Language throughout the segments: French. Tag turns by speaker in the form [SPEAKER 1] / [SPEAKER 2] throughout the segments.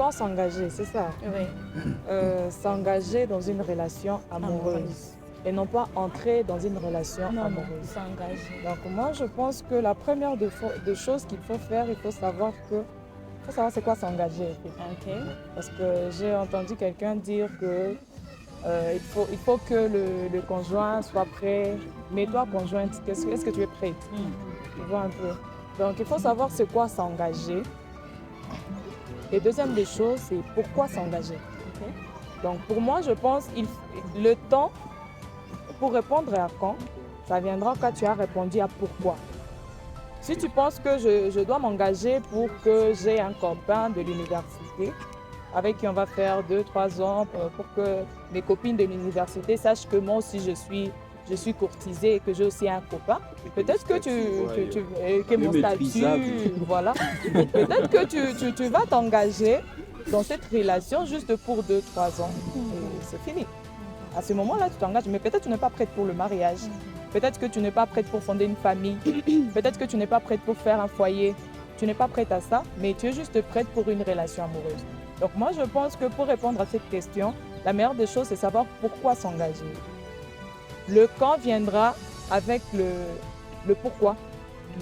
[SPEAKER 1] quand s'engager, c'est ça.
[SPEAKER 2] Oui.
[SPEAKER 1] S'engager dans une relation amoureuse et non pas entrer dans une relation amoureuse.
[SPEAKER 2] S'engager.
[SPEAKER 1] Donc moi, je pense que la première des choses qu'il faut faire, il faut savoir c'est quoi s'engager.
[SPEAKER 2] Ok.
[SPEAKER 1] Parce que j'ai entendu quelqu'un dire que il faut que le conjoint soit prêt. Mais toi, conjointe, est-ce que tu es prête? Tu vois un peu. Donc il faut savoir c'est quoi s'engager. Et deuxième des choses, c'est pourquoi s'engager.
[SPEAKER 2] Ok.
[SPEAKER 1] Donc pour moi, je pense le temps pour répondre à quand, ça viendra quand tu as répondu à pourquoi. Si tu penses que je dois m'engager pour que j'ai un copain de l'université avec qui on va faire 2-3 ans pour que mes copines de l'université sachent que moi aussi je suis courtisée et que j'ai aussi un copain. Peut-être que que mon statut, voilà. Peut-être que tu vas t'engager dans cette relation juste pour 2-3 ans et c'est fini. À ce moment-là, tu t'engages, mais peut-être que tu n'es pas prête pour le mariage. Peut-être que tu n'es pas prête pour fonder une famille. Peut-être que tu n'es pas prête pour faire un foyer. Tu n'es pas prête à ça, mais tu es juste prête pour une relation amoureuse. Donc moi, je pense que pour répondre à cette question, la meilleure des choses, c'est savoir pourquoi s'engager. Le quand viendra avec le pourquoi,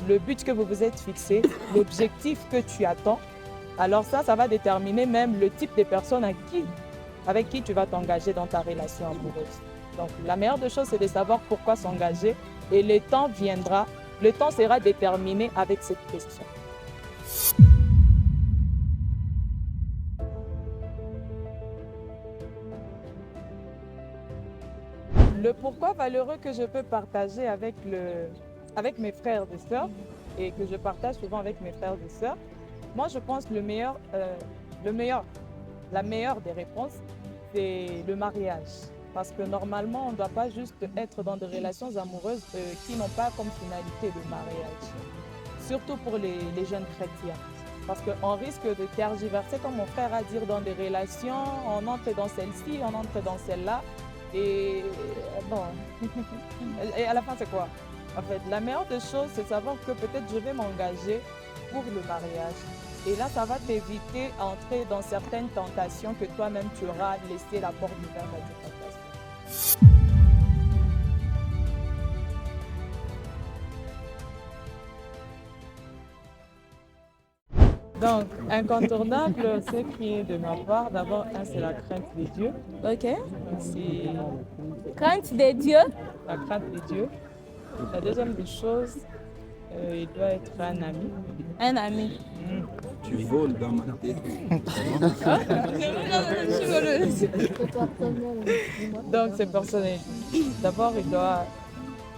[SPEAKER 1] le but que vous vous êtes fixé, l'objectif que tu attends. Alors ça va déterminer même le type de personne avec qui tu vas t'engager dans ta relation amoureuse. Donc la meilleure des choses, c'est de savoir pourquoi s'engager et le temps viendra, le temps sera déterminé avec cette question. Le pourquoi valeureux que je peux partager avec mes frères et sœurs et que je partage souvent avec mes frères et sœurs, moi je pense que la meilleure des réponses, c'est le mariage. Parce que normalement, on ne doit pas juste être dans des relations amoureuses qui n'ont pas comme finalité le mariage. Surtout pour les jeunes chrétiens. Parce qu'on risque de tergiverser, comme mon frère a dit, dans des relations, on entre dans celle-ci, on entre dans celle-là. Et bon, et à la fin, c'est quoi? En fait, la meilleure des choses, c'est de savoir que peut-être je vais m'engager pour le mariage. Et là, ça va t'éviter d'entrer dans certaines tentations que toi-même tu auras laissé la porte ouverte à tes tentations. Donc, incontournable, ce qui est de ma part, d'abord, c'est la crainte de Dieu.
[SPEAKER 2] Ok.
[SPEAKER 1] C'est
[SPEAKER 2] Crainte de Dieu.
[SPEAKER 1] la crainte de Dieu. La deuxième des choses, il doit être un ami.
[SPEAKER 2] Un ami.
[SPEAKER 3] Tu voles dans ma tête.
[SPEAKER 1] Donc, c'est personnel. D'abord, il doit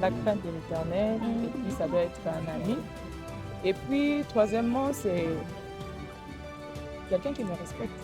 [SPEAKER 1] la crainte de l'Éternel, et puis ça doit être un ami. Et puis, troisièmement, c'est quelqu'un qui me respecte.